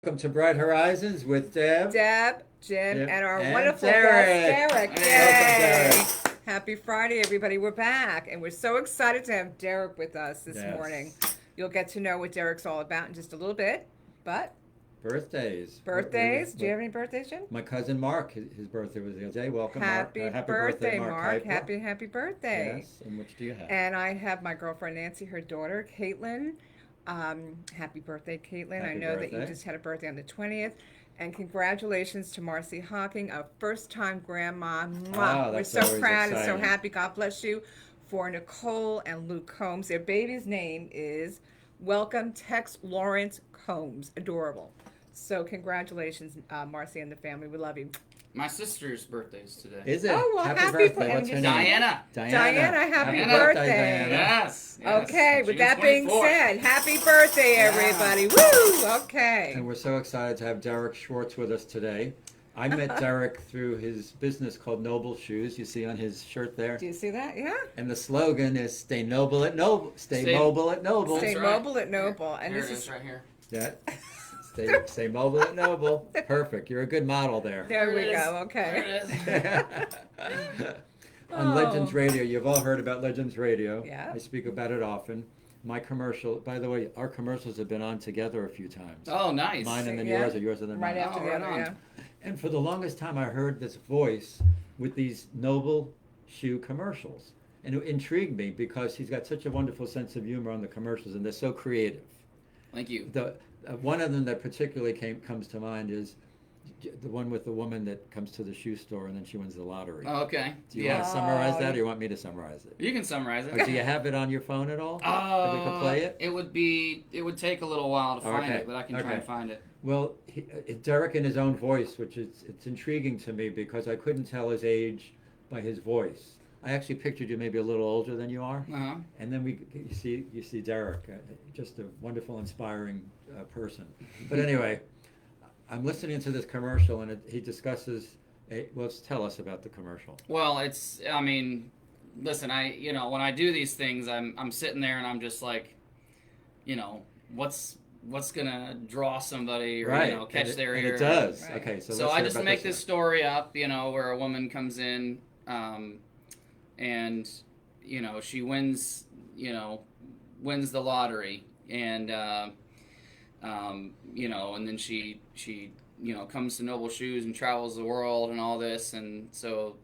Welcome to Bright Horizons with Deb. Jim, Yep. and our And wonderful Derek. guest, Derek. Welcome, Yay! Derek. Happy Friday, everybody. We're back, and we're so excited to have Derek with us this Yes. morning. You'll get to know what Derek's all about in just a little bit. But Birthdays. birthdays, do you have any birthdays, Jim? My cousin Mark, his birthday was the other day. Welcome, Happy, Mark. Happy birthday, Mark. Mark. Kuiper. Happy birthday. Yes. And which do you have? And I have my girlfriend Nancy, her daughter, Caitlin. Happy birthday, Caitlin. I Happy know that you birthday. just had a birthday on the 20th. And congratulations to Marcy Hawking, a first time grandma. Mwah. Oh, We're that's so always proud and so exciting. happy. God bless you. For Nicole and Luke Combs. Their baby's name is Welcome Tex Lawrence Combs. Adorable. So, congratulations, Marcy and the family. We love you. My sister's birthday's today. Is it? Oh, well, happy birthday. and What's her his- name? Diana. Diana, happy Diana. birthday. Diana. Yes. Okay, with June that being 24th. said, happy birthday, everybody. Woo! Okay. And we're so excited to have Derek Schwartz with us today. I met Derek through his business called Noble Shoes. You see on his shirt there. Do you see that? Yeah. And the slogan is "Stay noble at noble, stay Stay- mobile at noble." Stay That's right. mobile at Noble. And Here this it is is right here. Yeah. Stay mobile at Noble. Perfect. You're a good model there. there we There it is. go. Okay. There it is. On Legends Radio, you've all heard about Legends Radio. Yeah. I speak about it often. My commercial, by the way, our commercials have been on together a few times. Oh, nice. Mine and then Yeah. yours, or yours and then Right mine. after Oh, the right other, on. yeah. And for the longest time, I heard this voice with these Noble shoe commercials. And it intrigued me because he's got such a wonderful sense of humor on the commercials, and they're so creative. Thank you. The one of them that particularly comes to mind is the one with the woman that comes to the shoe store and then she wins the lottery. Oh, okay. Do you Yeah. want to summarize Oh, that, or you want me to summarize it? You can summarize it. Or do you have it on your phone at all? That we could play it? It would take a little while to find Okay. it, but I can try Okay. and find it. Well, Derek in his own voice, which is it's intriguing to me because I couldn't tell his age by his voice. I actually pictured you maybe a little older than you are, Uh-huh. and then you see Derek, just a wonderful, inspiring person. But anyway, I'm listening to this commercial, and he discusses. Well, tell us about the commercial. Well, listen, when I do these things, I'm sitting there and I'm just like, what's gonna draw somebody or Right, catch and their and ear. it does. Right. Okay, so So let's I hear just about make this one. story up, where a woman comes in, and she wins, wins the lottery, and and then she comes to Noble Shoes and travels the world and all this, and so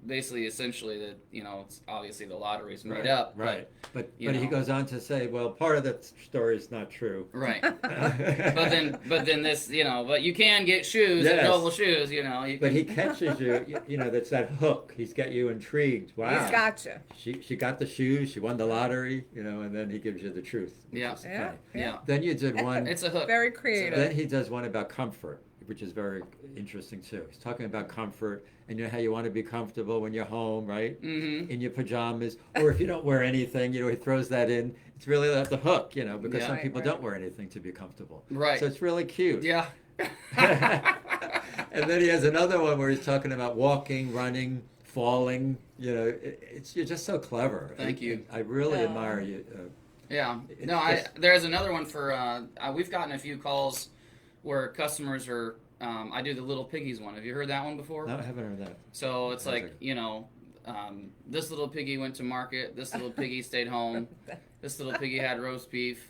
basically, essentially, that it's obviously the lottery's made Right, up, right? But you he know. goes on to say, well, part of that story is not true. Right. But then this, but you can get shoes at Yes. Noble Shoes, But he catches you. That's that hook. He's got you intrigued. Wow. He's got you. She got the shoes. She won the lottery. And then he gives you the truth. Which Yeah. is Yeah. funny. Yeah. Then you did one. It's a hook. Very creative. Then he does one about comfort, which is very interesting too. He's talking about comfort and how you want to be comfortable when you're home, right? Mm-hmm. In your pajamas, or if you don't wear anything, he throws that in. It's really like the hook, because Yeah. some Right, people right. don't wear anything to be comfortable. Right. So it's really cute. Yeah. And then he has another one where he's talking about walking, running, falling. You're just so clever. Thank you. I really Oh. admire you. Yeah. It- No, it's- there's another one for, we've gotten a few calls where customers are, I do the Little Piggies one. Have you heard that one before? No, I haven't heard that. So it's That's like, this little piggy went to market, this little piggy stayed home, this little piggy had roast beef,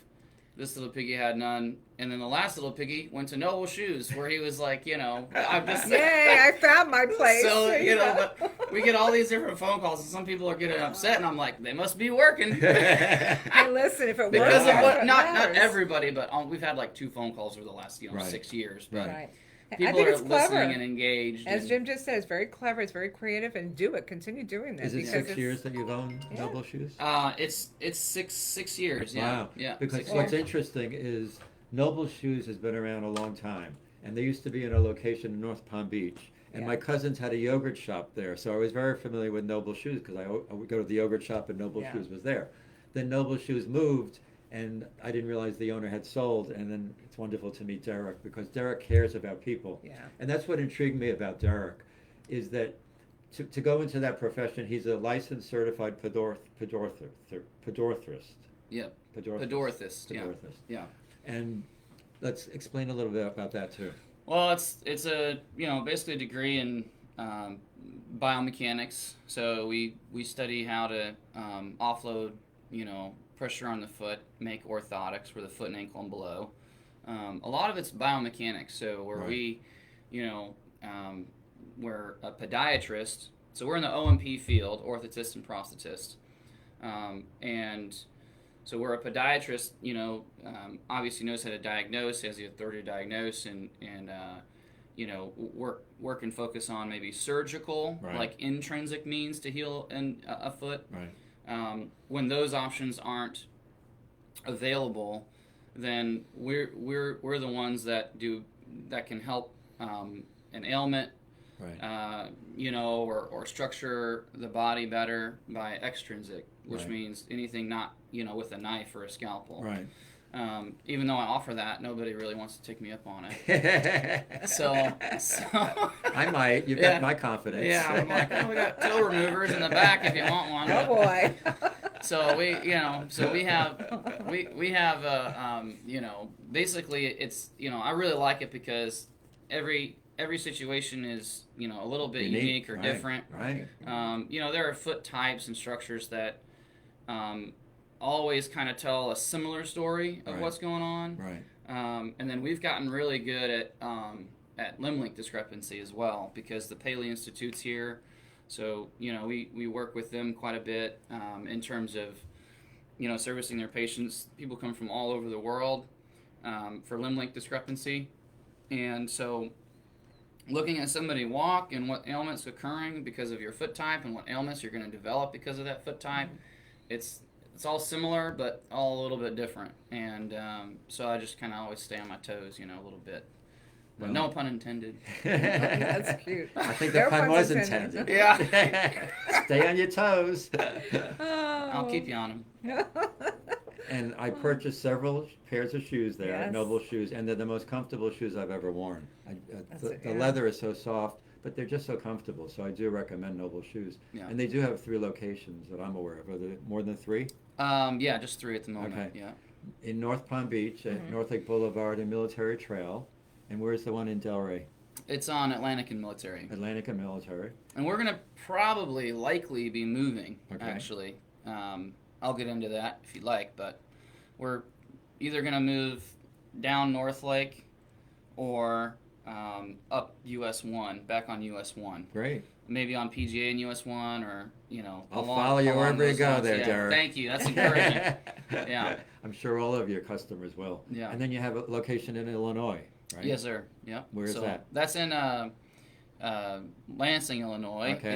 this little piggy had none, and then the last little piggy went to Noble Shoes, where he was like, I'm just Yay, I found my place. So, but we get all these different phone calls, and some people are getting upset, and I'm like, they must be working. Hey, listen, if it works, Because of that's what, what not matters. everybody, but we've had like 2 phone calls over the last Right. 6 years. But Right. I people think are it's clever. listening and engaged. As and- Jim just said, it's very clever, it's very creative, and do it. Continue doing that. Is it because 6 it's- years that you've owned Yeah. Noble Shoes? It's six years. Yeah. Wow. Yeah. Because 6 what's years. interesting is Noble Shoes has been around a long time, and they used to be in a location in North Palm Beach. And Yeah. my cousins had a yogurt shop there, so I was very familiar with Noble Shoes because I would go to the yogurt shop and Noble Yeah. Shoes was there. Then Noble Shoes moved, and I didn't realize the owner had sold. And then it's wonderful to meet Derek because Derek cares about people. Yeah. And that's what intrigued me about Derek, is that to go into that profession, he's a licensed certified podorthist. Yep. Podorthist. Podorthist. Yeah. Podorthist. Yeah. And let's explain a little bit about that too. Well, it's a basically a degree in biomechanics. So we study how to offload pressure on the foot, make orthotics for the foot and ankle and below. A lot of it's biomechanics. So where Right. we, we're a podiatrist. So we're in the O&P field, orthotist and prosthetist, and so we're a podiatrist. Obviously knows how to diagnose, has the authority to diagnose, and work and focus on maybe surgical, Right. like intrinsic means to heal a foot. Right. When those options aren't available, then we're the ones that can help an ailment, Right. or structure the body better by extrinsic, which Right. means anything not with a knife or a scalpel. Right. Even though I offer that, nobody really wants to take me up on it. So I might. You've Yeah. got my confidence. Yeah, I'm like, we got toe removers in the back if you want one. Oh boy. So we have basically it's I really like it because every situation is a little bit unique or right, different. Right. There are foot types and structures that always kind of tell a similar story of Right. what's going on. Right. And then we've gotten really good at limb length discrepancy as well because the Paley Institute's here. So, we work with them quite a bit in terms of, servicing their patients. People come from all over the world for limb length discrepancy. And so looking at somebody walk and what ailments occurring because of your foot type and what ailments you're going to develop because of that foot type, it's all similar but all a little bit different. And so I just kind of always stay on my toes, a little bit. But no pun intended. That's cute. I think No the pun pun was intended. intended. Yeah. Stay on your toes. I'll keep you on them. And I purchased several pairs of shoes there, Yes. Nobile shoes, and they're the most comfortable shoes I've ever worn. That's The it, yeah. leather is so soft, but they're just so comfortable. So I do recommend Nobile shoes. Yeah. And they do have 3 locations that I'm aware of. Are there more than 3? Yeah, just 3 at the moment. Okay. Yeah. In North Palm Beach, at North Lake Boulevard and Military Trail. And where's the one in Delray? It's on Atlantic and Military. Atlantic and Military. And we're going to likely be moving, Okay. actually. I'll get into that if you'd like, but we're either going to move down North Lake or up US 1, back on US 1. Great. Maybe on PGA and US 1 or, I'll follow you wherever you those go lines. there, Yeah, Derek. thank you. That's encouraging. Yeah. I'm sure all of your customers will. Yeah. And then you have a location in Illinois, right? Yes, sir. Yep. Where is that? That's in Lansing, Illinois. Okay.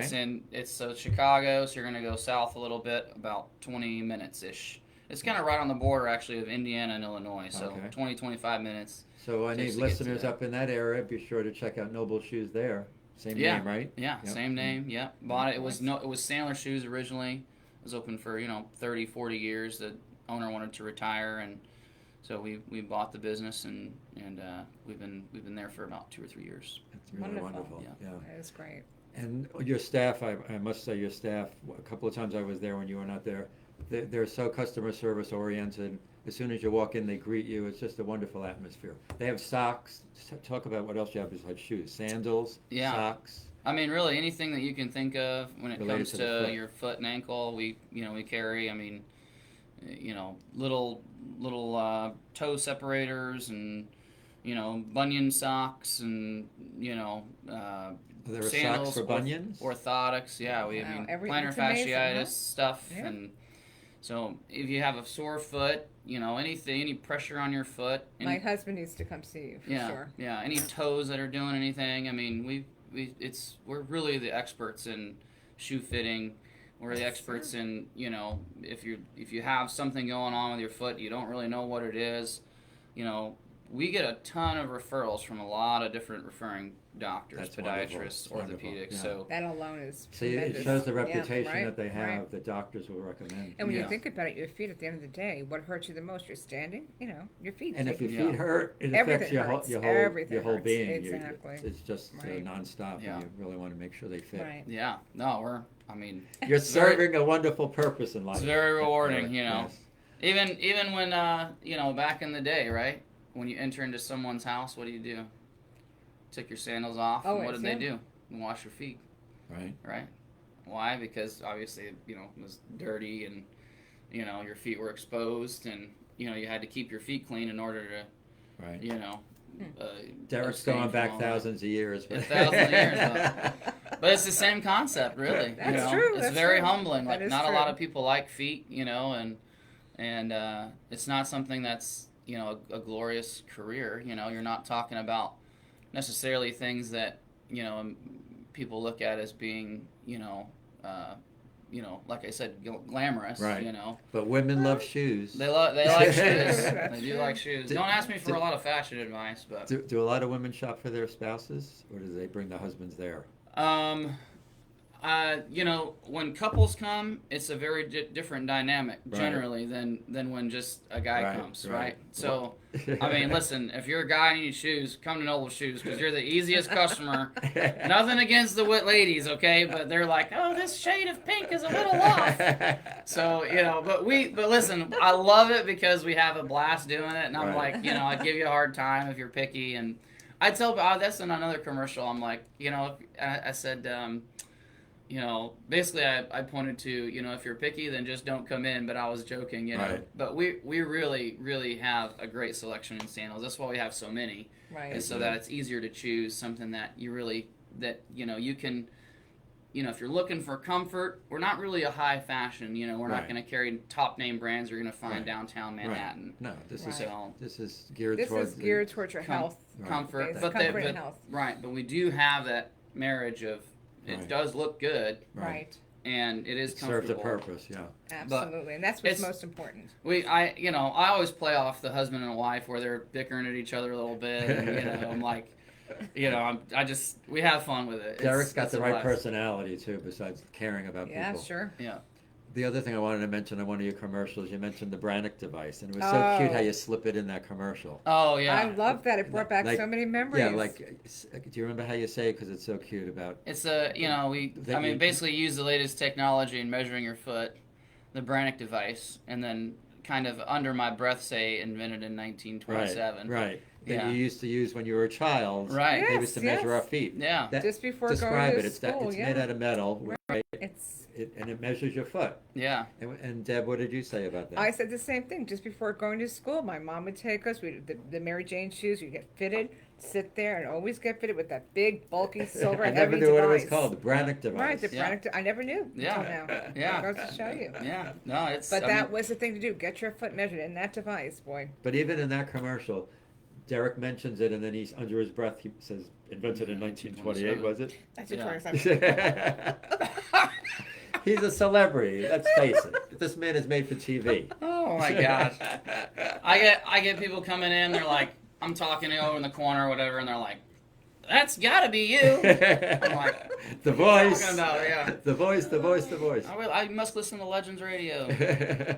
It's Chicago, so you're gonna go south a little bit, about 20 minutes ish. It's kind of right on the border actually of Indiana and Illinois, so Okay. 25 minutes. So I need Just to get to listeners that. up in that area. Be sure to check out Noble Shoes there. Same Yeah. name, right? Yeah, Yep. same name. Yeah, bought it. It was Sandler Shoes originally. It was open for 30, 40 years. The owner wanted to retire, and so we bought the business, and we've been there for about 2 or 3 years. It's really Wonderful. wonderful. Yeah. Yeah. That is great. And your staff, I must say, your staff. A couple of times I was there when you were not there. They're so customer service oriented. As soon as you walk in, they greet you. It's just a wonderful atmosphere. They have socks. Talk about what else you have besides shoes. Sandals, Yeah. socks. I mean, really anything that you can think of when it Related comes to the to foot. your foot and ankle, we carry. I mean, little toe separators and bunion socks and There are sandals, socks for bunions. orthotics. Yeah, we Wow, plantar it's amazing, fasciitis huh? stuff, Yeah. and so if you have a sore foot, any pressure on your foot, My husband needs to come see you for yeah, sure. yeah, any toes that are doing anything. I mean, we're really the experts in shoe fitting. We're the experts in if you have something going on with your foot, you don't really know what it is. We get a ton of referrals from a lot of different referring doctors, That's wonderful. podiatrists, It's wonderful, orthopedics. yeah. So That alone is See, tremendous. it shows the Yeah, reputation right, that they have. right. The doctors will recommend. And when you Yeah. think about it, your feet at the end of the day, what hurts you the most? You're standing, your feet. And if your Yeah. feet hurt, it affects Everything your hurts. whole Everything your whole hurts. being. Exactly. It's just Right. nonstop, Yeah. and you really want to make sure they fit. Right. yeah, no, I mean, You're It's very- serving a wonderful purpose in life. it's very rewarding. Yes. Even when back in the day, right? when you enter into someone's house, what do? Take your sandals off. And what Always, did they yeah. do? Wash your feet, Right. right? Why? Because obviously, you know, it was dirty and, you know, your feet were exposed and, you know, you had to keep your feet clean in order to, Right. you know, Derek's abstain going from back all that. thousands of years. Yeah, thousands of years, but it's the same concept, really. That's you know? true, It's that's very true. humbling. That Like is not a true. lot of people like feet, you know, and it's not something that's, you know, a glorious career. You know, you're not talking about necessarily things that, you know, people look at as being, like I said, glamorous. Right. You know, But women love shoes. they like shoes. That's They do true. like shoes. Do- Don't ask me for do- a lot of fashion advice, but Do a lot of women shop for their spouses, or do they bring the husbands there? You know, when couples come, it's a very different dynamic Right. generally than when just a guy Right, comes, right. right? So, I mean, listen, if you're a guy and you need shoes, come to Noble Shoes because you're the easiest customer. Nothing against the wit ladies, okay? But they're like, oh, this shade of pink is a little off. So, you know, but listen, I love it because we have a blast doing it, and I'm Right. like, you know, I give you a hard time if you're picky, and I tell, that's in another commercial. I'm like, you know, I said. You know, basically I pointed to, you know, if you're picky, then just don't come in, but I was joking, you know. Right. But we really, really have a great selection in sandals. That's why we have so many. Right. And so that it's easier to choose something that you really, you know, you can, you know, if you're looking for comfort, we're not really a high fashion, you know, we're not Right. going to carry top name brands you're going to find Right. downtown Manhattan. No, this Right. is So, this is geared This towards is geared towards your health. comfort, Basic but comfort and health. right, but we do have that marriage of, it Right. does look good, Right. and it is It serves a comfortable. purpose, yeah. Absolutely. And that's what's it's- most important. You know, I always play off the husband and wife where they're bickering at each other a little bit, and, you know, I'm like, you know, we have fun with it. Derek's got it's the a right blast. personality too, besides caring about Yeah, people. sure. Yeah. The other thing I wanted to mention on one of your commercials, you mentioned the Brannick device, and it was so Oh. cute how you slip it in that commercial. Oh yeah. I love that. It brought back Like- so many memories. Yeah, like, do you remember how you say it? Because it's so cute about. It's you know, That you- basically use the latest technology in measuring your foot, the Brannick device, and then kind of under my breath say invented in 1927. Right. That Yeah. you used to use when you were a child. Right. They used to Yes, measure yes. our feet. Yeah. That- just before going describe to it. It's school. it's yeah. made out of metal, right? It's. And it measures your foot. Yeah. And Deb, what did you say about that? I said the same thing. Just before going to school, my mom would take us. The Mary Jane shoes. You get fitted, sit there, and always get fitted with that big, bulky, silver, I heavy never knew what it was device. called. The Brannick device. Right, the Yeah. Brannick. I never knew Yeah. until now. Yeah. Goes to show you. Yeah. No, it's. But I that mean, was the thing to do. Get your foot measured in that device, boy. But even in that commercial, Derek mentions it, and then he's under his breath. He says, "Invented in 1928, was it?" That's Yeah. your example. He's a celebrity. Let's face it. This man is made for TV. Oh my gosh. I get people coming in. They're like, I'm talking to you over in the corner or whatever, and they're like, "That's got to be you." I'm like, The "What are you voice. talking about?" Yeah. The voice. The voice. The voice. I must listen to Legends Radio.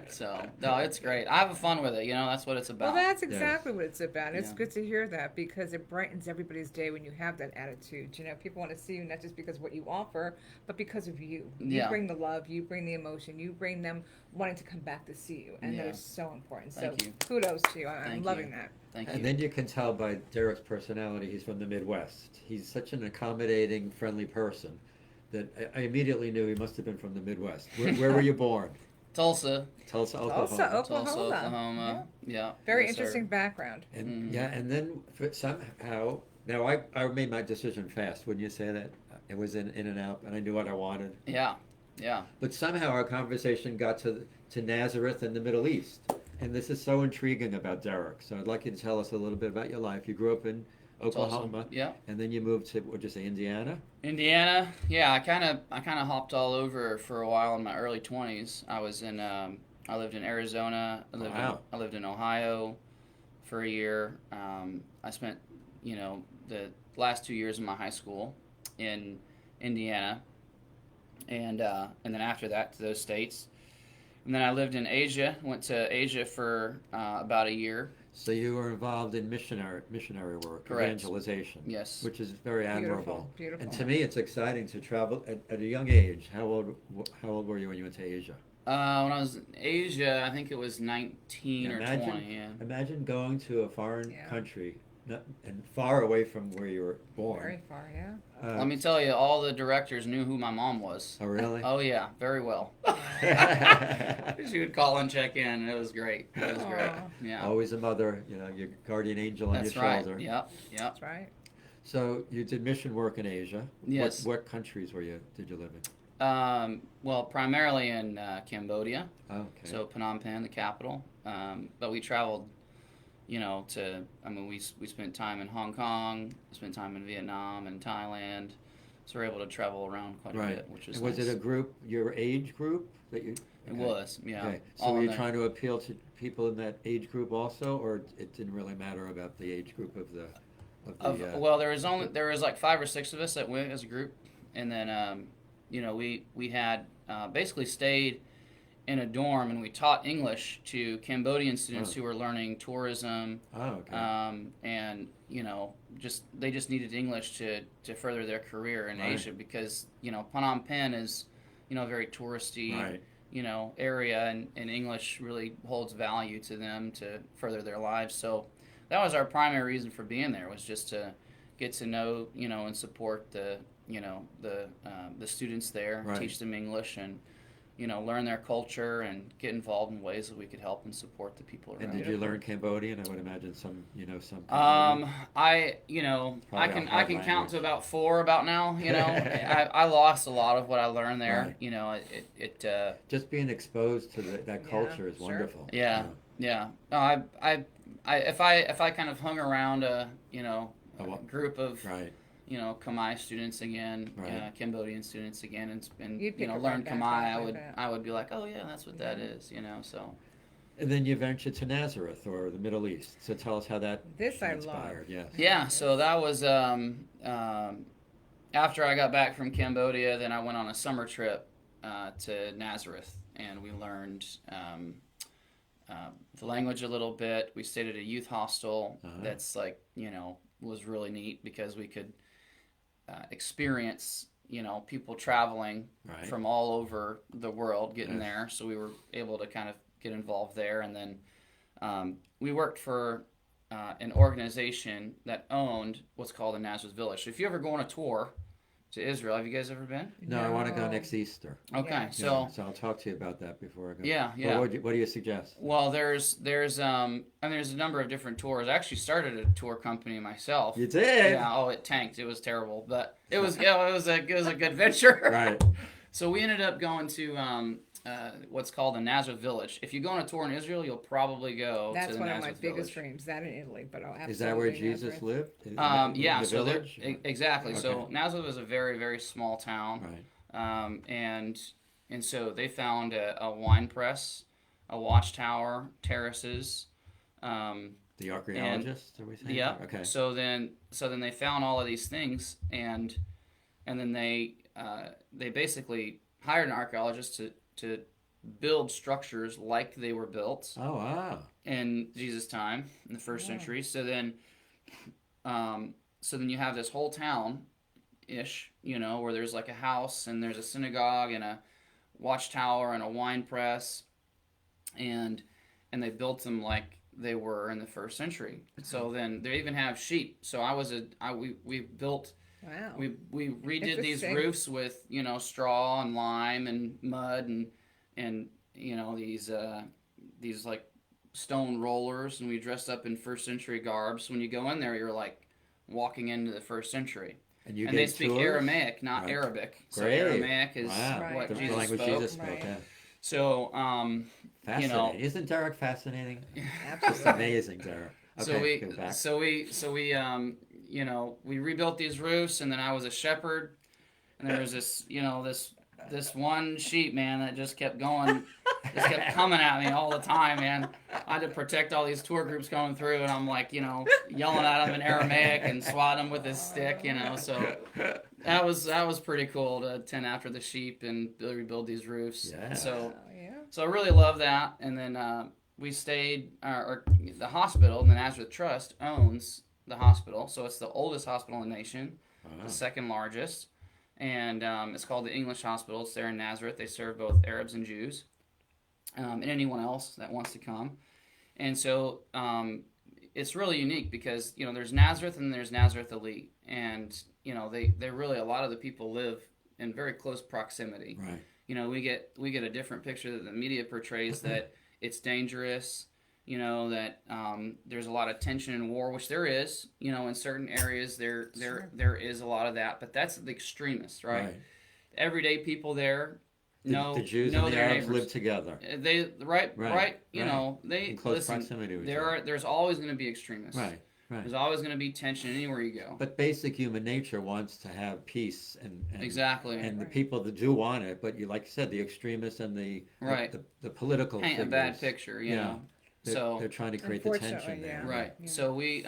So no, it's great. I have fun with it. You know, that's what it's about. Well, that's exactly what it's about. It's Yeah. good to hear that because it brightens everybody's day when you have that attitude. You know, people want to see you not just because of what you offer, but because of you. You Yeah. bring the love, you bring the emotion, you bring them wanting to come back to see you, and Yeah. that is so important. Thank so you. kudos to you. I'm Thank loving you. that. Thank you. And then you can tell by Derek's personality, he's from the Midwest. He's such an accommodating, friendly person that I immediately knew he must have been from the Midwest. Where were you born? Tulsa, Tulsa, Oklahoma. Tulsa, Oklahoma. Oklahoma. Yeah. Very Yes, sir. interesting background. And Mhm. yeah, and then somehow, now I made my decision fast. Wouldn't you say that? It was in and out, and I knew what I wanted. Yeah. Yeah. But somehow our conversation got to Nazareth and the Middle East. And this is so intriguing about Derek. So I'd like you to tell us a little bit about your life. You grew up in Oklahoma, Tulsa. Yeah. and then you moved to, what'd you say, Indiana? Indiana, yeah, I kind of hopped all over for a while in my early 20s. I was in, I lived in Arizona. Wow. I lived in Ohio for a year. I spent, you know, the last 2 years of my high school in Indiana, and then after that to those states. And then I lived in Asia. Went to Asia for about a year. So you were involved in missionary work, Correct. evangelization. Yes. Which is very admirable. Beautiful. And to me, it's exciting to travel at a young age. How old were you when you went to Asia? When I was in Asia, I think it was 19 or Imagine, 20. Yeah. imagine going to a foreign Yeah. country and far away from where you were born. Very far, yeah. Let me tell you, all the directors knew who my mom was. Oh, really? Oh yeah, very well. She would call and check in, and it was great. It was great. Aw. Yeah. Always a mother, your guardian angel on That's your right. shoulder. Yep. Yep. That's right. So you did mission work in Asia. Yes. What countries did you live in? Well, primarily in Cambodia. Okay. So Phnom Penh, the capital. But we traveled, we spent time in Hong Kong, spent time in Vietnam and Thailand. So we're able to travel around quite a Right. bit, which is And was nice. it a group, your age group that you? It was, yeah. Okay. So All were in you there. trying to appeal to people in that age group also, or it didn't really matter about the age group of the? Well, there was like 5 or 6 of us that went as a group, and then we had basically stayed in a dorm, and we taught English to Cambodian students who were learning tourism. Oh, okay. And they just needed English to further their career in Right. Asia, because Phnom Penh is a very touristy Right. area, and English really holds value to them to further their lives. So that was our primary reason for being there, was just to get to know and support the students there, Right. teach them English, and learn their culture and get involved in ways that we could help and support the people around. And did you learn Cambodian? I would imagine some some. I Probably a can hard count language. to about 4 about now. I lost a lot of what I learned there. Right. Just being exposed to that Yeah, culture is sure. wonderful. Yeah. Yeah. No, if I kind of hung around a group of Right. Khmer students again, Right. Cambodian students again, and You'd pick it learn right back Khmer, up, I bet. I would be like, oh yeah, that's what that is, so. And then you ventured to Nazareth or the Middle East. So tell us how that This I transpired. Yes. Yeah, so that was after I got back from Cambodia. Then I went on a summer trip to Nazareth, and we learned the language a little bit. We stayed at a youth hostel that's was really neat, because we could experience people traveling Right. from all over the world getting Yes. there. So we were able to kind of get involved there, and then we worked for an organization that owned what's called the Nazareth Village. So if you ever go on a tour to Israel, have you guys ever been? No, I want to go No. next Easter. Okay, Yeah. so So I'll talk to you about that before I go. Yeah, But yeah. what do you suggest? well, there's a number of different tours. I actually started a tour company myself. You did. Yeah. Oh, it tanked. It was terrible, but it was it was a good venture. Right. So we ended up going to what's called the Nazareth Village. If you go on a tour in Israel, you'll probably go That's to the one of my Nazareth biggest Village. dreams. That in Italy, but I'll absolutely. Is that where Jesus Nazareth. lived? In Yeah, the so village? exactly. So Okay. Nazareth was a very, very small town, Right. and so they found a wine press, a watchtower, terraces. The archaeologists, are we saying? Yeah. Okay. So then they found all of these things, and then they basically hired an archaeologist to build structures like they were built Oh, wow. in Jesus' time in the first Yeah. century. So then you have this whole town ish, where there's like a house and there's a synagogue and a watchtower and a wine press, and they built them like they were in the first century. So then they even have sheep. So we built. Wow. We redid these Interesting. roofs with straw and lime and mud and these like stone rollers, and we dressed up in first century garb. So when you go in there, you're like walking into the first century. And you And they gave speak tours? Aramaic, not Right. Arabic. So Great. Aramaic is Wow. Right. what The Jesus language spoke. Jesus spoke, Right. yeah. So Fascinating. Isn't Derek fascinating? It's Absolutely. amazing, Derek. So Okay, go back. we rebuilt these roofs, and then I was a shepherd, and there was this one sheep, man, that just kept going, just kept coming at me all the time, man. I had to protect all these tour groups going through, and I'm like, yelling at them in Aramaic and swatting them with his stick, so that was pretty cool to tend after the sheep and rebuild these roofs. Yeah. So Oh, yeah. I really love that. And then we stayed, or the hospital, the Nazareth Trust owns the hospital, so it's the oldest hospital in the nation, Wow. the second largest, and it's called the English Hospital. It's there in Nazareth. They serve both Arabs and Jews. and anyone else that wants to come. And so it's really unique because there's Nazareth and there's Nazareth Elite, and they really, a lot of the people live in very close proximity. Right. We get a different picture that the media portrays that it's dangerous. That there's a lot of tension and war, which there is. In certain areas there is a lot of that, but that's the extremists, right? Everyday people there. The Jews and the Arabs live together. They right. They in close listen. proximity with each other. There's always going to be extremists. Right. There's always going to be tension anywhere you go. But basic human nature wants to have peace, and exactly. And the people that do want it, but like you said, the extremists and the political paint figures, a bad picture. They're trying to create the tension there. Right. Yeah. So we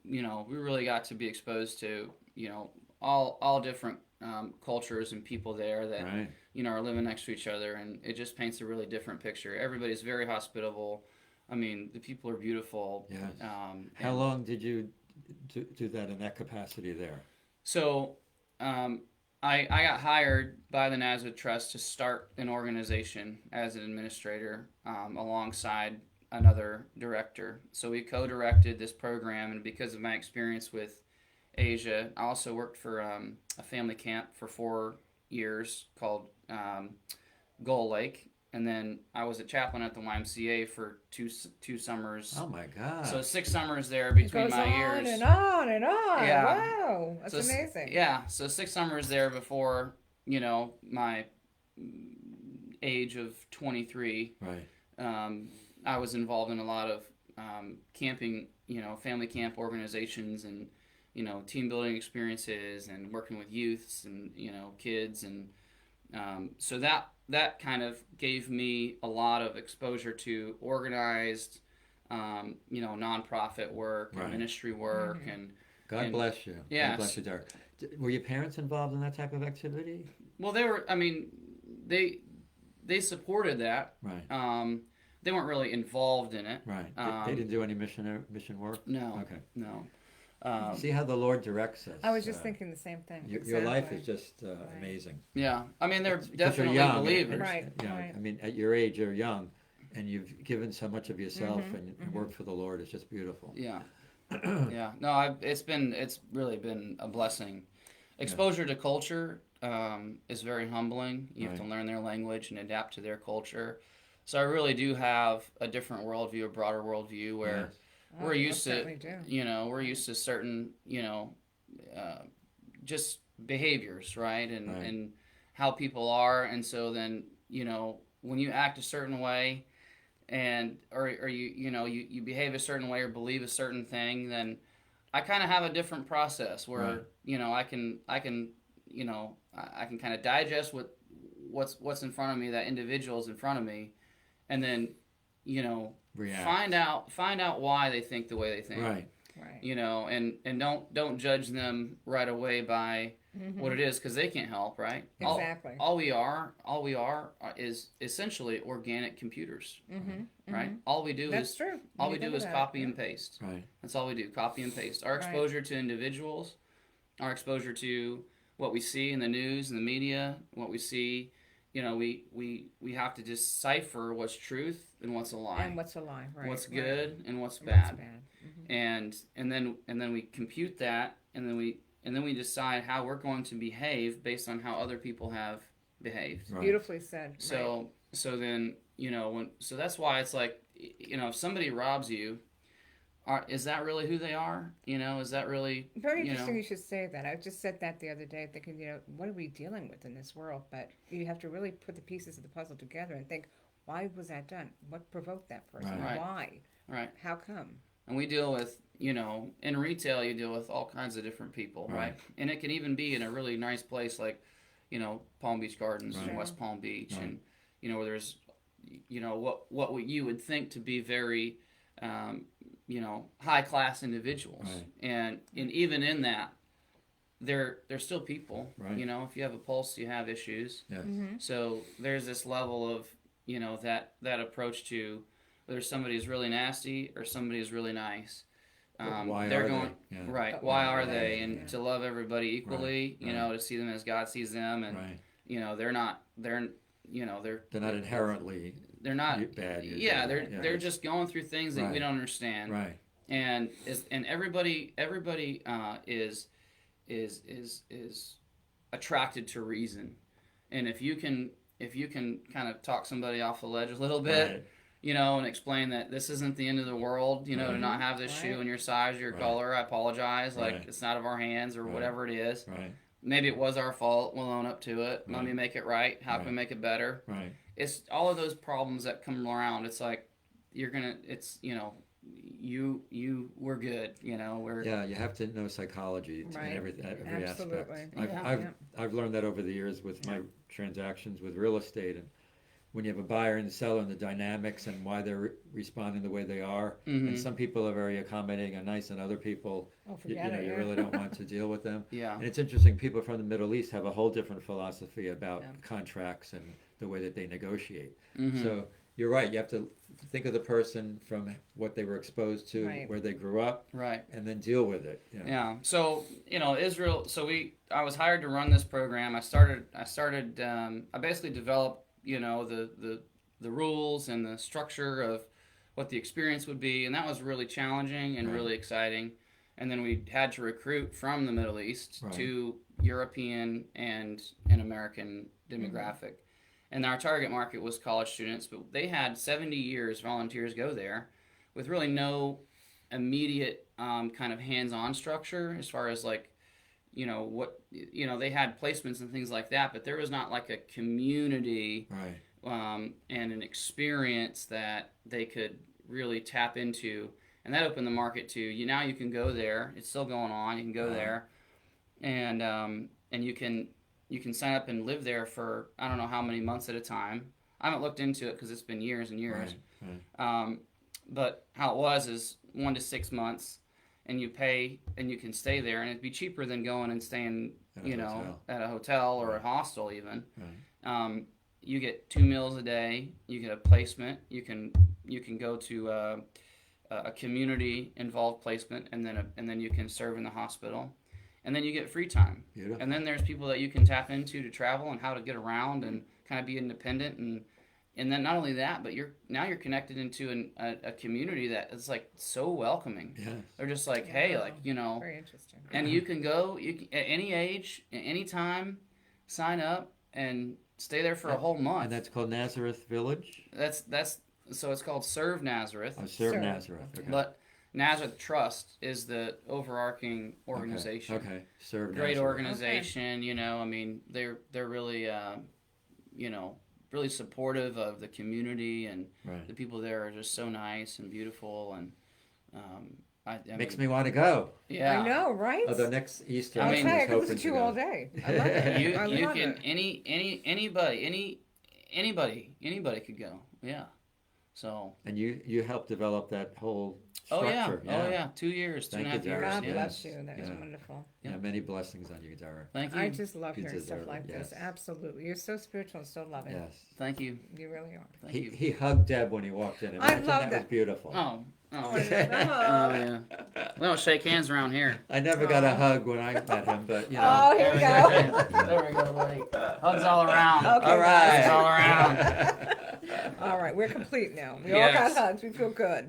we really got to be exposed to all different cultures and people there that are living next to each other, and it just paints a really different picture. Everybody's very hospitable. I mean, the people are beautiful. Yes. How long did you do that in that capacity there? So I got hired by the Nazareth Trust to start an organization as an administrator alongside another director. So we co-directed this program, and because of my experience with Asia, I also worked for a family camp for 4 years called Gull Lake, and then I was a chaplain at the YMCA for two summers. Oh my God! So 6 summers there between my years. It goes on and on and on. Yeah. Wow, that's amazing. Yeah, so 6 summers there before my age of 23. Right. I was involved in a lot of camping, family camp organizations, and team building experiences, and working with youths and kids, and so that kind of gave me a lot of exposure to organized nonprofit work and ministry work. And God bless you. Yeah. God bless you, Derek. Were your parents involved in that type of activity? Well, they were. I mean, they supported that. Right. They weren't really involved in it. Right. They didn't do any mission work? No. Okay. No. See how the Lord directs us. I was just thinking the same thing. Your life is just amazing. Yeah. I mean, they're Because definitely you're young, believers. Right. I mean, at your age, you're young, and you've given so much of yourself and worked for the Lord. It's just beautiful. Yeah. Yeah. No, it's really been a blessing. Exposure to culture is very humbling. You have to learn their language and adapt to their culture. So I really do have a different worldview, a broader worldview, where we're used to, we're used to certain, just behaviors, right? And how people are. And so then, when you act a certain way, or you behave a certain way or believe a certain thing, then I kind of have a different process where I can kind of digest what's in front of me, that individual's in front of me, and then react. find out why they think the way they think, right. And don't judge them right away by what it is, because they can't help, right? Exactly. All we are is essentially organic computers, right? All we do That's is true. all we do is copy and paste. Right. That's all we do, copy and paste. Our exposure to individuals, our exposure to what we see in the news and the media, what we see, we have to decipher what's truth and what's a lie. And what's a lie, right? What's good and what's And bad. what's bad. And then we compute that, and then we decide how we're going to behave based on how other people have behaved. Right. Beautifully said. So then so that's why it's like, if somebody robs you, is that really who they are? Is that really Very interesting you should say that. I just said that the other day, thinking, what are we dealing with in this world? But you have to really put the pieces of the puzzle together and think, why was that done? What provoked that person? Right. Why? Right. How come? And we deal with, in retail, you deal with all kinds of different people, right? And it can even be in a really nice place like, Palm Beach Gardens in West Palm Beach, and where there's, what you would think to be very, high class individuals, and even in that, they're still people. Right. If you have a pulse, you have issues. Yes. So there's this level of that approach to whether somebody is really nasty or somebody is really nice. Why they're are going they? Yeah. right. Why are they? And to love everybody equally, Right. to see them as God sees them, and they're not inherently they're not bad. Usually. Yeah, they're just going through things that we Right. don't understand. Right. And everybody is attracted to reason. And if you can kind of talk somebody off the ledge a little bit, Right. you know, and explain that this isn't the end of the world, you know, to Right. not have this Right. shoe in your size, your Right. color, I apologize, like Right. it's not of our hands or Right. whatever it is. Right. Maybe it was our fault. We'll own up to it. Let me Right. make it right. How can we Right. make it better? Right. It's all of those problems that come around. It's like it's we're good. You know, we're Yeah, you have to know psychology in Right. every Absolutely. aspect. Yeah. I've learned that over the years with my transactions with real estate, and when you have a buyer and a seller and the dynamics and why they're responding the way they are. Mhm. And some people are very accommodating and nice, and other people, Oh, you forget know, it. you Yeah. really don't want to deal with them. yeah. And it's interesting, people from the Middle East have a whole different philosophy about Yeah. contracts and the way that they negotiate. Mhm. So you're right, you have to think of the person from what they were exposed to, Right. where they grew up, Right. and then deal with it. You know. Yeah. So Israel. So I was hired to run this program. I basically developed the rules and the structure of what the experience would be, and that was really challenging and Right. really exciting. And then we had to recruit from the Middle East Right. to European and an American demographic. And our target market was college students, but they had 70 years volunteers go there with really no immediate kind of hands-on structure as far as like, they had placements and things like that, but there was not like a community Right. and an experience that they could really tap into. And that opened the market to now you can go there. It's still going on. You can go Wow. there, and you can sign up and live there for I don't know how many months at a time. I haven't looked into it because it's been years and years. Right. But how it was is 1 to 6 months, and you pay and you can stay there, and it'd be cheaper than going and staying, At a hotel. at a hotel or a hostel even. Right. You get 2 meals a day. You get a placement. You can go to a community involved placement, and then you can serve in the hospital, and then you get free time. Beautiful. And then there's people that you can tap into to travel and how to get around and kind of be independent, and then not only that, but you're connected into a community that is like so welcoming. Yes. They're just like, hey, Wow. like Very interesting. and you can go at any age, at any time, sign up and stay there for a whole month. And that's called Nazareth Village? That's so it's called Serve Nazareth. Oh, Serve Serve. Nazareth. Okay. But Nazareth Trust is the overarching organization. Okay. Serve Great Nazareth. organization, I mean, they're really really supportive of the community, and Right. the people there are just so nice and beautiful, and I Makes mean, me want to go. yeah. I know, right? Although next Easter, I I'll mean, tell you, I was could hoping listen to to you go. all day. I love it. you I you love can it. anybody could go. Yeah. So. And you helped develop that whole Oh yeah. structure. Oh yeah. 2 years, Thank 2.5 you, years. Derek. God Yeah. bless you. That is Yeah. wonderful. Yeah, many blessings on you, Derek. Thank you. I just love You hearing stuff deserve like it, this. yes. Absolutely. You're so spiritual and so loving. Yes. Thank you. You really are. Thank He you. he hugged Deb when he walked in. I Imagine love that. that. Was beautiful. Oh. Oh, Oh. yeah. Oh yeah. We don't shake hands around here. I never got a Aw. hug when I met him, but you know. Oh, here we There go. There we go, buddy. Hugs all around. Okay. All right. Hugs all around. All right, we're complete now. We all got Yes. hugs. We feel good.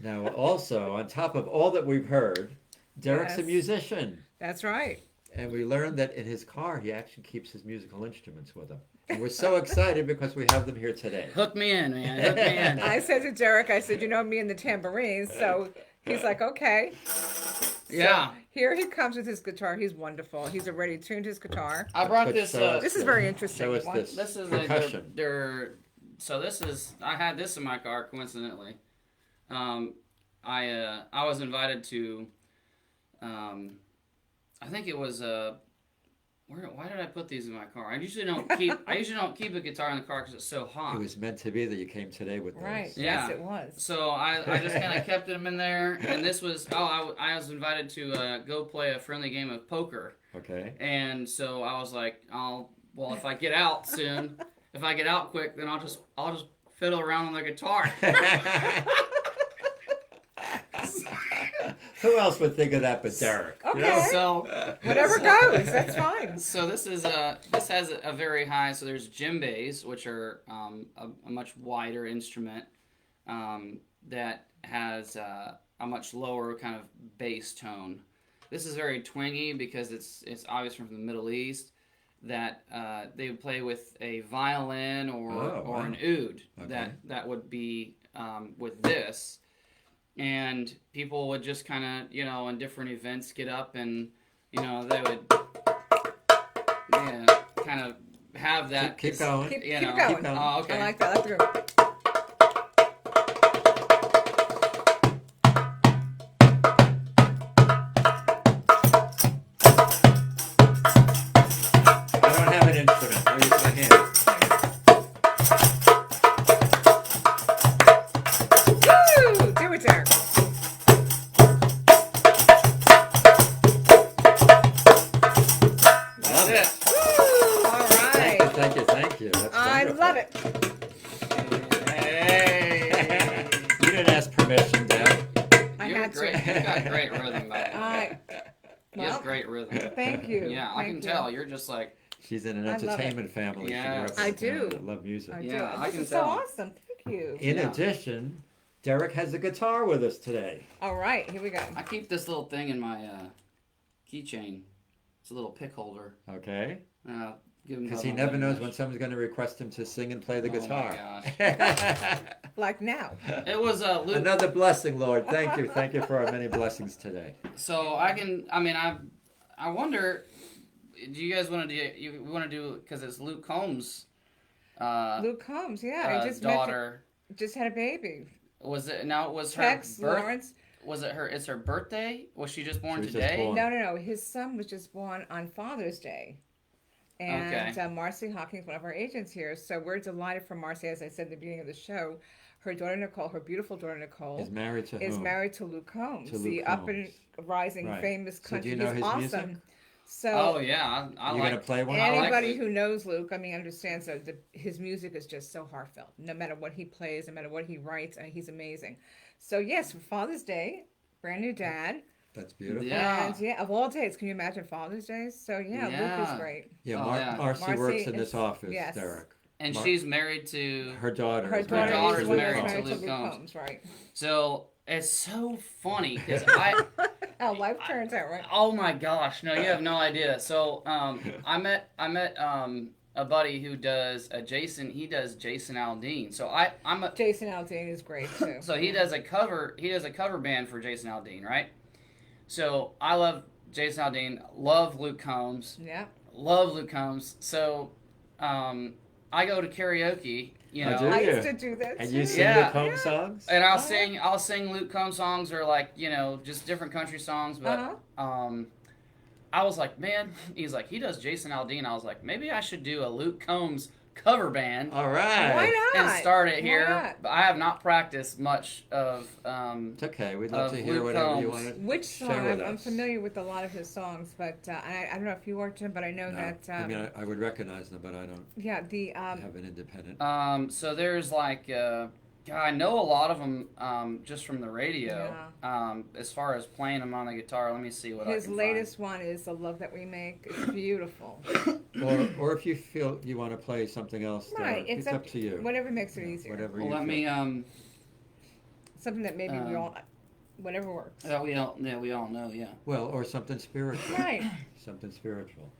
Now, also on top of all that we've heard, Derek's a Yes. musician, That's right. and we learned that in his car he actually keeps his musical instruments with him. And we're so excited because we have them here today. Hook me in, man. Hook me in. I said to Derek, me and the tambourines. So he's like, okay. Yeah. Here he comes with his guitar. He's wonderful. He's already tuned his guitar. I brought But this. show us This is the- very interesting. Show us What? this. This is percussion. so this is. I had this in my car coincidentally. I was invited to. I think it was why did I put these in my car? I usually don't keep a guitar in the car because it's so hot. It was meant to be that you came today with Right. this. Yeah. Yes, it was. So I just kind of kept them in there, and this was I was invited to go play a friendly game of poker, Okay. and so I was like, if I get out soon, if I get out quick, then I'll just fiddle around on the guitar. Who else would think of that but Derek? you know? Okay. So Whatever goes, that's fine. So this has a very high. So there's djembes, which are a much wider instrument that has a much lower kind of bass tone. This is very twangy because it's obviously from the Middle East. That they would play with a violin or an oud. Okay. That would be with this, and people would just kind of in different events get up and they would kind of have that. Keep going. Keep You going. know. Keep going. Oh, okay. I like that. I like the groove. I don't have an instrument. I'll use my hands. Woo! Do it, Derek. That's it. Woo! All right. Thank you. That's I wonderful. love it. Hey. You didn't ask permission, Dad. I You're had great. to. You got great rhythm, by the All way. right. You have Well, great rhythm. thank you. Yeah, I Thank can you. tell. You're just like, She's in an I love it. entertainment family. Yeah. She grew up in I a do. family that love music. I do. Yeah, I This can is so tell. awesome. Thank you. In Yeah. addition, Derek has a guitar with us today. All right, here we go. I keep this little thing in my keychain. It's a little pick holder. Okay? Give him Because love he on never my knows gosh. when someone's going to request him to sing and play the Oh my guitar. Like now. It was Luke. Another blessing, Lord. Thank you. Thank you for our many blessings today. So I wonder. Do you guys want to do? You want to do because it's Luke Combs' Luke Combs, yeah. I just daughter. just had a baby. Was it? Now it was her Tex birth. Lawrence. Was it her? It's her birthday. Was she just born She was just today? born. No. His son was just born on Father's Day. And Okay. Marcy Hawkins, one of our agents here. So we're delighted for Marcy, as I said at the beginning of the show. Her daughter Nicole, her beautiful daughter Nicole, Is married to is whom? married to Luke Combs, To the Luke up and Combs. rising Right. famous So do country. you know He's his awesome. music? So Oh yeah, I You like. going to play one? I like anybody Luke. who knows Luke, I mean, understands that his music is just so heartfelt. No matter what he plays, no matter what he writes, he's amazing. So yes, for Father's Day, brand new dad, That's beautiful. Yeah. and of all days, can you imagine Father's Day? So Luke is Yeah. great. Yeah, Oh, yeah. Marcy Marcy works in is- this office, yes. Derek. And Mar- she's married to. Her daughter. Her is daughter daughter's is one married that's to married Luke Combs. right? So it's so funny because I. How life turns out, right? Oh my gosh! No, you have no idea. So I met a buddy who does a Jason. He does Jason Aldean. So I'm a. Jason Aldean is great too. So he does a cover. He does a cover band for Jason Aldean, right? So I love Jason Aldean. Love Luke Combs. Yeah. Love Luke Combs. So I go to karaoke. You Oh, know. do I you? used to do that And too. you sing Yeah. Luke Combs songs? And I'll Uh-huh. sing Luke Combs songs or like just different country songs. But I was like, man, he's like he does Jason Aldean. I was like, maybe I should do a Luke Combs cover band All right. Why not? and start it Why here. not? But I have not practiced much of. It's okay. We'd love Of to hear Luke whatever you Combs. want to Which share song? with I'm us. familiar with a lot of his songs, but I don't know if you are, Jim, but I know No. that. I mean, I would recognize them, but I don't yeah, the have an independent. So there's like, I know a lot of them just from the radio. As far as playing them on the guitar, let me see what his I can latest one is "The Love That We Make." It's beautiful. Or if you feel you want to play something else, Right, it's up to you. Whatever makes it easier. Whatever Find. you Well, let feel. me Something that maybe we all, whatever works. that we all know, yeah. Well, or something spiritual. Right. Something spiritual.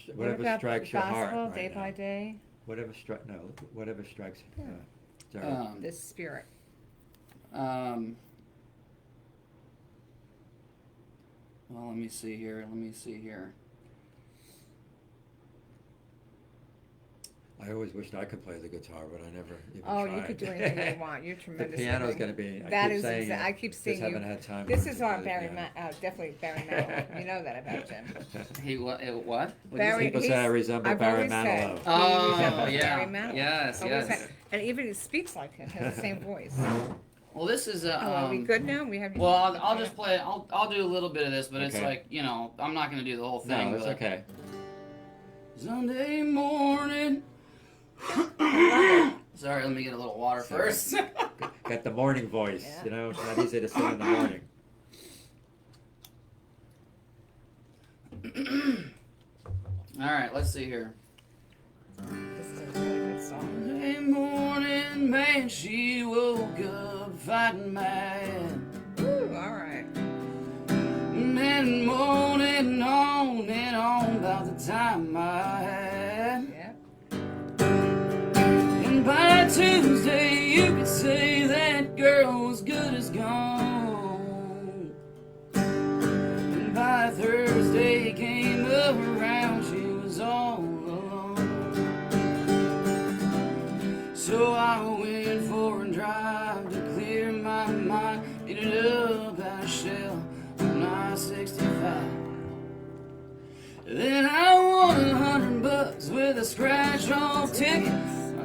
What Whatever about strikes the your heart gospel, right day now. by day? Whatever strikes. Derek. The spirit. Well, let me see here. I always wished I could play the guitar, but I never even Oh, tried. you could do anything you want. You're The tremendous. piano's at it. going to be. That I keep is saying exa- it, I keep just seeing you. haven't had time. This to is play our the Barry, piano. definitely Barry Manilow. You know that about Jim. He what? What? What'd you Barry- say? People say I resemble I've Barry always said- Manilow. Oh, Barry yeah. Manilow. Yes, Always yes. had- and even he speaks like him. Has the same voice. Well, this is a. Oh, are we good now? We have. Well, I'll just play. I'll do a little bit of this, but it's Okay. like I'm not gonna do the whole thing. No, it's but okay. Sunday morning. Sorry, let me get a little water Sorry. first. Got the morning voice, Yeah. you know. It's not easy to sing in the morning. All right, let's see here. This is a really good song. Monday morning, man, she woke up fighting mad. Ooh, all right. And moaning on and on about the time I had. Yeah. And by Tuesday, you could say that girl was good as gone. And by Thursday came around, she was all alone. So I went for a drive to clear my mind. Ended up at a shell on I-65. Then I won $100 with a scratch-off ticket,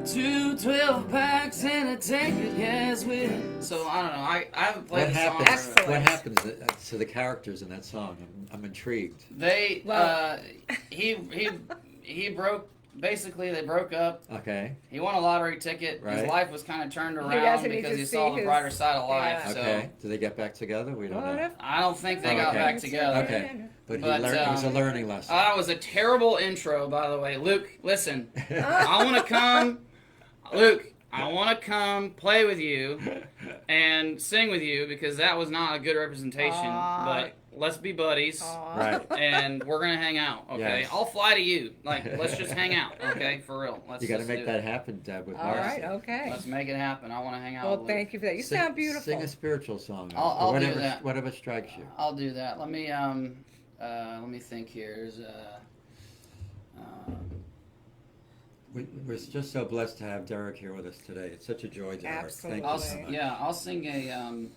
2 12-packs and a tank of gas with it. So I don't know. I haven't played What the song. happens? Excellent. What happens to the characters in that song? I'm intrigued. They Well- he broke. Basically, they broke up. Okay. He won a lottery ticket. Right. His life was kind of turned around doesn't need because to he see saw the his- brighter side of life. Yeah. So Okay. Do they get back together? We don't What know. if- I don't think they Oh, got okay. back together. Okay. But, But, he learned, it was a um, learning lesson. That was a terrible intro, by the way. Luke, listen. I want to come. Luke, I want to come play with you and sing with you because that was not a good representation. Aw. But let's be buddies. Aw. Right. And we're gonna hang out, okay? Yes. I'll fly to you. Like, let's just hang out, okay? For real. Let's You got to just make do that it. happen, Deb, with All Marcy. right. Okay. Let's make it happen. I want to hang out. Well, with Luke. thank you for that. You Sing- sound beautiful. Sing a spiritual song. I'll do whatever, that. Whatever strikes you. I'll do that. Let me think here. There's We're just so blessed to have Derek here with us today. It's such a joy, Derek. Absolutely. Thank you so much. I'll sing a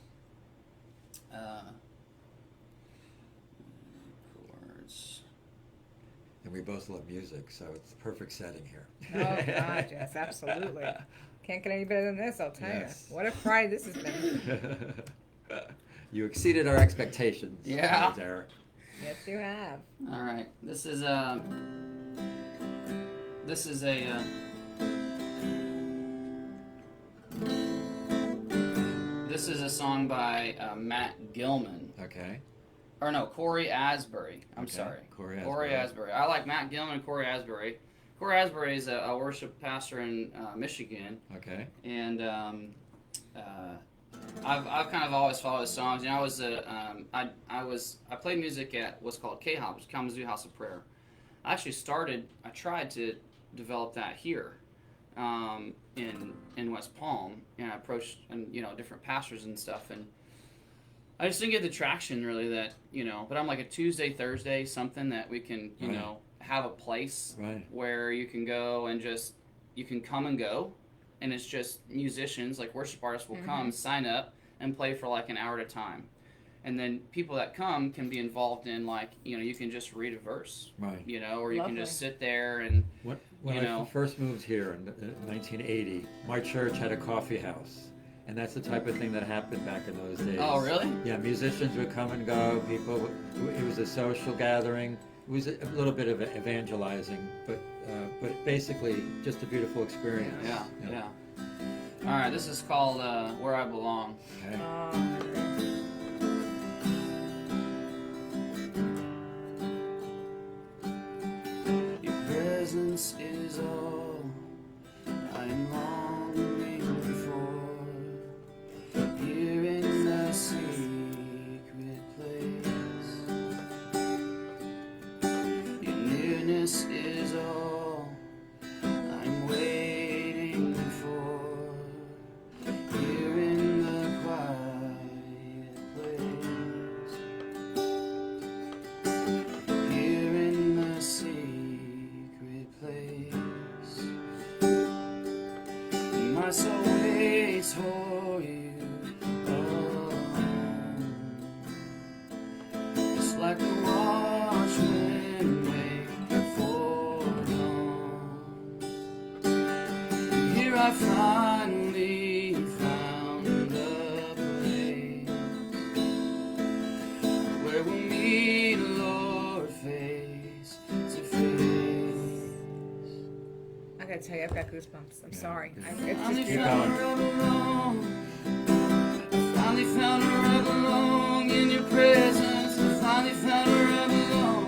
chords. And we both love music, so it's the perfect setting here. Oh, God, yes, absolutely. Can't get any better than this, I'll tell Yes. you. What a pride this has been. You exceeded our expectations, Yeah. Derek. Yes, you have. All right. This is a song by Matt Gilman. Okay. Or no, Corey Asbury. I'm Okay, sorry. Corey Asbury. I like Matt Gilman and Corey Asbury. Corey Asbury is a worship pastor in Michigan, Okay. and I've kind of always followed his songs. You know, I played music at what's called K-Hop, which is Kalamazoo House of Prayer. I tried to develop that here in West Palm, and I approached different pastors and stuff, and I just didn't get the traction really that but I'm like a Tuesday, Thursday, something that we can Right. have a place Right. where you can go and you can come and go, and it's just musicians like worship artists will come, sign up, and play for like an hour at a time, and then people that come can be involved in you can just read a verse, Right. or you can Lovely. just sit there and When You I know. first moved here in 1980, my church had a coffee house. And that's the type of thing that happened back in those days. oh really? Yeah, musicians would come and go. It was a social gathering. It was a little bit of evangelizing, but basically just a beautiful experience. Yeah. All right, this is called "Where I Belong." Okay. Your presence is all I am longing for, here in the secret place. Your nearness is all I'm waiting for, here in the quiet place. Here in the secret place, my soul waits for you alone, just like the watchmen wait for dawn. Here I finally found a place where we'll meet, Lord, face to face. I gotta tell you, I've got goosebumps. I'm Yeah. sorry. Keep It's Finally just found where I belong. Finally found where I belong in your presence. I finally found where I belong.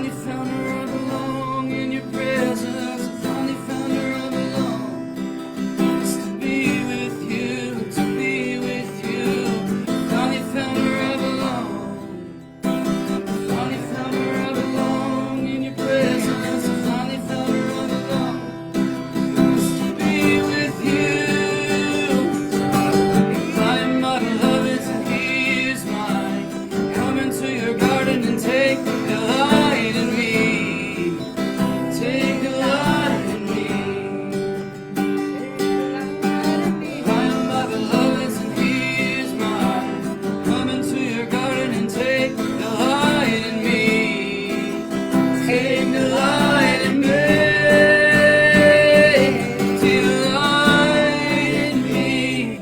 finally found where I belong in your presence. I finally found where I belong. It's to be with you, to be with you. Finally found where I belong. Finally found where I belong in your presence. I finally found where I belong. It's to be with you. I am my beloved's and he is mine. Come into your garden and take delight in me. Take delight in me. I am my beloved's and he is mine. Come into your garden and take delight in me. Take delight in me. Delight in me.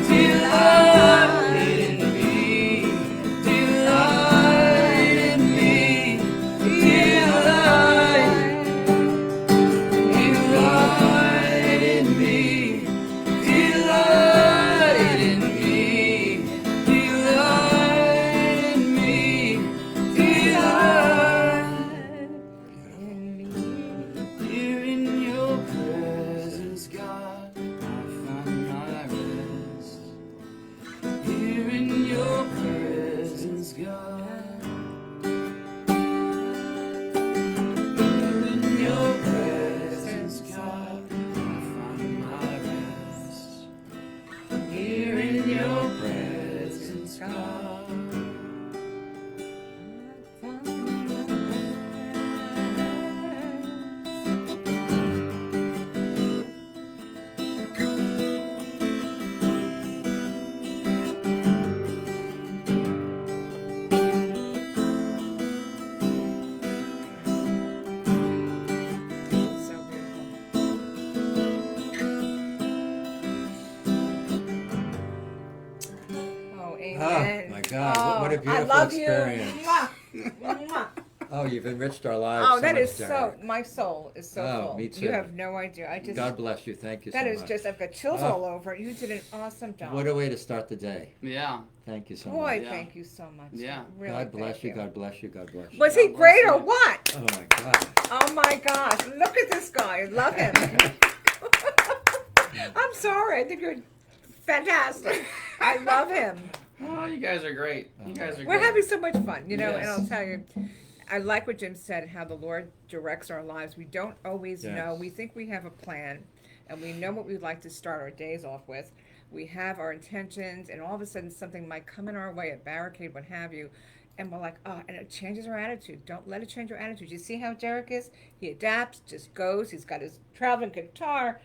Delight in me. Delight in me. Delight. Delight in me. Delight in me. Delight in me. Delight. Here in your presence, God, I find my rest. Here in your presence, God. Here in your presence, God, I find my rest. Here in your presence, God. So beautiful. Oh, amen. Oh, my God, what a Oh, beautiful I love experience. you. Mwah. Mwah. Oh, you've enriched our lives Oh, so that much, is so. Derek. My soul is so Oh, full. me too. You have no idea. I just. God bless you. Thank you so That much. is just. I've got chills Oh. all over. You did an awesome job. What a way to start the day. Yeah. Thank you so Boy, much. Yeah. thank you so much. Yeah. Really, God bless thank you. God bless you. God bless you. Was God he bless great or you. what? Oh my God. Oh my gosh! Look at this guy. I love him. I'm sorry. I think you're fantastic. I love him. Oh, you guys are great. You guys are We're great. having so much fun, you know. And Yes. I'll tell you, I like what Jim said. How the Lord directs our lives. We don't always Yes. know. We think we have a plan, and we know what we'd like to start our days off with. We have our intentions, and all of a sudden something might come in our way, a barricade, what have you. And we're like, oh, and it changes our attitude. Don't let it change our attitude. You see how Derek is? He adapts, just goes. He's got his traveling guitar,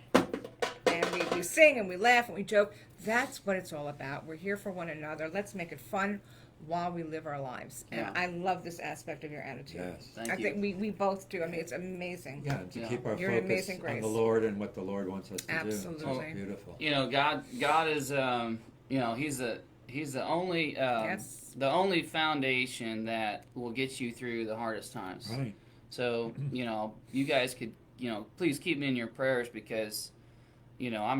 and we sing and we laugh and we joke. That's what it's all about. We're here for one another. Let's make it fun while we live our lives. And Yeah. I love this aspect of your attitude. Yes. Thank I you. think we both do. I mean, it's amazing. Yeah, to Yeah. keep our You're an focus amazing on grace. the Lord and what the Lord wants us to Absolutely. do. It's beautiful. You know, God is, you know, He's the only, Yes. the only foundation that will get you through the hardest times. Right. So, you know, you guys could, you know, please keep me in your prayers because, you know, I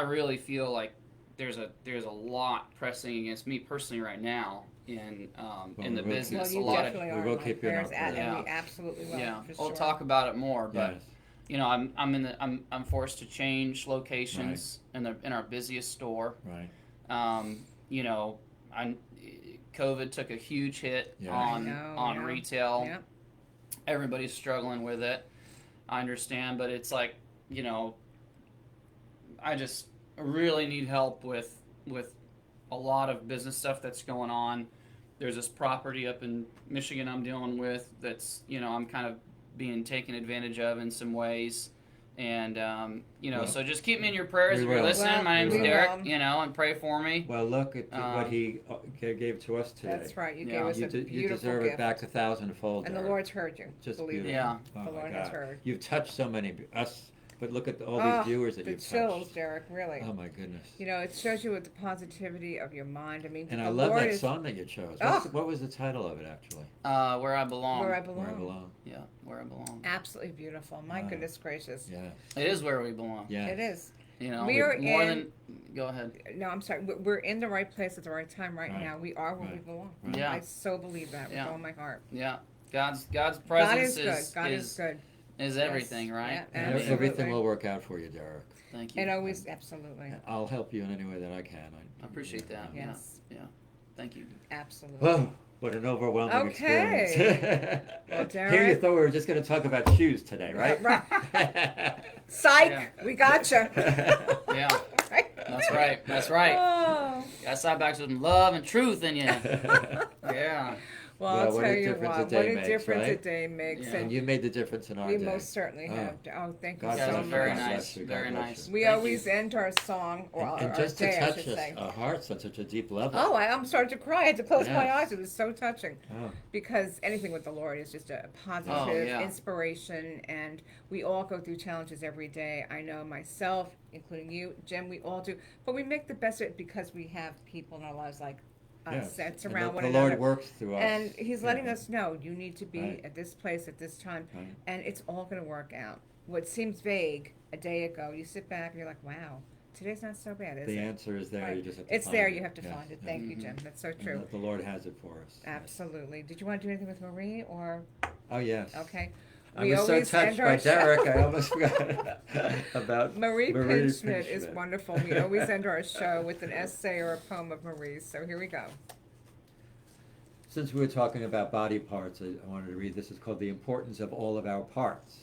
really feel like there's a lot pressing against me personally right now in the we will business. Well, you a lot definitely we are will in my keep you in our prayers, and prayers. we absolutely will. yeah, for we'll sure. talk about it more, but Yes. you know, I'm forced to change locations in our busiest store. Right. You know, COVID took a huge hit Yeah. on I know, on yeah. retail. Yeah. Everybody's struggling with it. I understand, but it's like, you know, I just really need help with a lot of business stuff that's going on. There's this property up in Michigan I'm dealing with that's, you know, I'm kind of being taken advantage of in some ways. And, you know, Well, so just keep me in your prayers we if you're will. listening. Well, My name's we will. Derek, you know, and pray for me. Well, look at what he gave to us today. That's right. You Yeah. gave us You, a beautiful you deserve gift. it back 1,000-fold. And the Derek. Lord's heard you. Just believe beautiful. me. Yeah. Oh The my Lord has God. heard. You've touched so many us, but look at all Oh, these viewers that the you've chills, touched. Derek, really. Oh my goodness. You know, it shows you with the positivity of your mind. I mean, And the I love Lord that is song that you chose. Oh. What was the title of it actually? Where I belong. where I belong. Where I Belong. Yeah, where I belong. Absolutely beautiful. My Wow. goodness gracious. Yeah. It is where we belong. Yeah. It is. You know, We are more in- than. Go ahead. No, I'm sorry. We're in the right place at the right time right Right. now. We are where we Right. belong. Right. Yeah. I so believe that with Yeah. all my heart. Yeah. God's God presence is good. God is good. is everything, right? Yeah, I And mean, absolutely. everything will work out for you, Derek. thank you. It always, absolutely. I'll help you in any way that I can. I appreciate that. Yes. Yeah. Thank you. Absolutely. Oh, what an overwhelming Okay. experience. Well, Here you Derek- thought we were just going to talk about shoes today, right? Psych, Yeah. we gotcha. Yeah. That's right. That's right. Oh. Got side back to some love and truth in you. Yeah. Well, Well, I'll what tell a you difference a what, day what a makes, difference a right? day makes. Yeah. And you made the difference in our We day. most certainly Oh. have. Oh, thank you God You guys so are bless you, very God much. nice. bless you, God Very bless nice. you. We Thank always you. end our song, or And our just day, to I touch should say. our hearts on such a deep level. Oh, I'm starting to cry. I had to close my Yes. eyes. It was so touching. Oh. Because anything with the Lord is just a positive Oh, yeah. inspiration, and we all go through challenges every day. I know myself, including you, Jim, we all do. But we make the best of it because we have people in our lives like us Yes. that And surround one the another. Lord works through us. And He's letting Yeah. us know you need to be Right. at this place at this time, Right. and it's all going to work out. What seems vague a day ago, you sit back and you're like, wow, today's not so bad, is The it? answer is there. Right. You just have to It's find there. it. You have to Yes. find it. Yeah. Thank you, Mhm. Jim. That's so And true. the Lord has it for us. Yes. Absolutely. Did you want to do anything with Marie or? Oh, yes. Okay. I We was so always touched end by our show- Derek, I almost forgot about Marie Pinchmit is Pinchmit. wonderful. We always end our show with an essay or a poem of Marie's. So here we go. Since we were talking about body parts, I wanted to read this. It's called The Importance of All of Our Parts.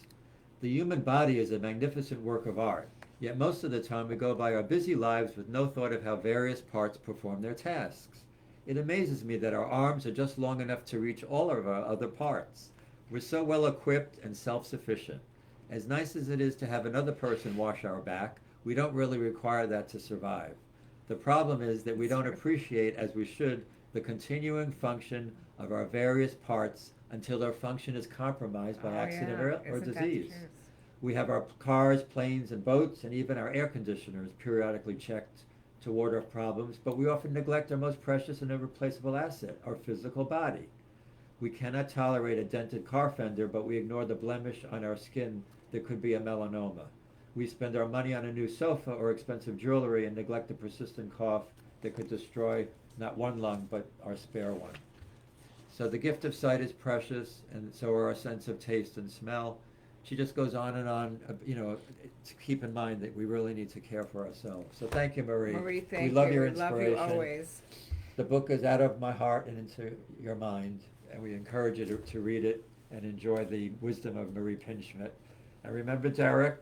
The human body is a magnificent work of art, yet most of the time we go by our busy lives with no thought of how various parts perform their tasks. It amazes me that our arms are just long enough to reach all of our other parts. We're so well equipped and self-sufficient. As nice as it is to have another person wash our back, we don't really require that to survive. The problem is that we don't appreciate as we should the continuing function of our various parts until their function is compromised by Oh, accident yeah. or Isn't that the disease. truth? We have our cars, planes, and boats, and even our air conditioners periodically checked to ward off problems, but we often neglect our most precious and irreplaceable asset, our physical body. We cannot tolerate a dented car fender, but we ignore the blemish on our skin that could be a melanoma. We spend our money on a new sofa or expensive jewelry and neglect the persistent cough that could destroy not one lung, but our spare one. So the gift of sight is precious, and so are our sense of taste and smell. She just goes on, to keep in mind that we really need to care for ourselves. So thank you, Marie. Marie, thank we you. love your We love inspiration. you always. The book is out of my heart and into your mind, and we encourage you to read it and enjoy the wisdom of Marie Pinchmit. And remember Derek,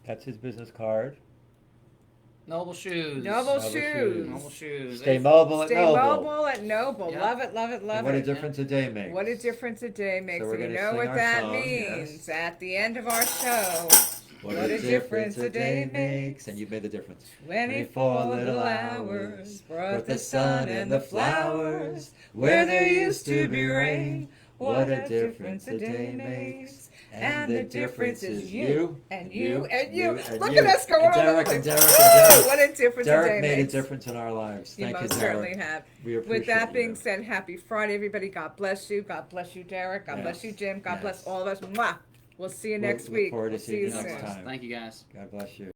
that's his business card. Noble shoes. Noble Noble shoes. Noble shoes. Stay mobile at Stay Noble. mobile at Noble. Yeah. Love it, love it, love And what a it. difference a day makes. What a difference a day makes. So we're And you gonna know sing what our that song, means. yes. At the end of our show. What a difference a day makes. And you made the difference. 24 little hours brought the sun and the flowers where there used to be rain. What a difference a day makes. And the difference is you and you and you. Look at us going and all over Derek the and place. Derek and Derek. What a difference a Derek day made makes. a difference in our lives. You Thank you, most Derek. certainly have. We appreciate With that being you. said, happy Friday, everybody. God bless you. God bless you, Derek. God bless Yes. you, Jim. God bless Yes. all of us. Mwah. We'll see you We'll next look week. forward to We'll seeing see you you next soon. time. Thank you, guys. God bless you.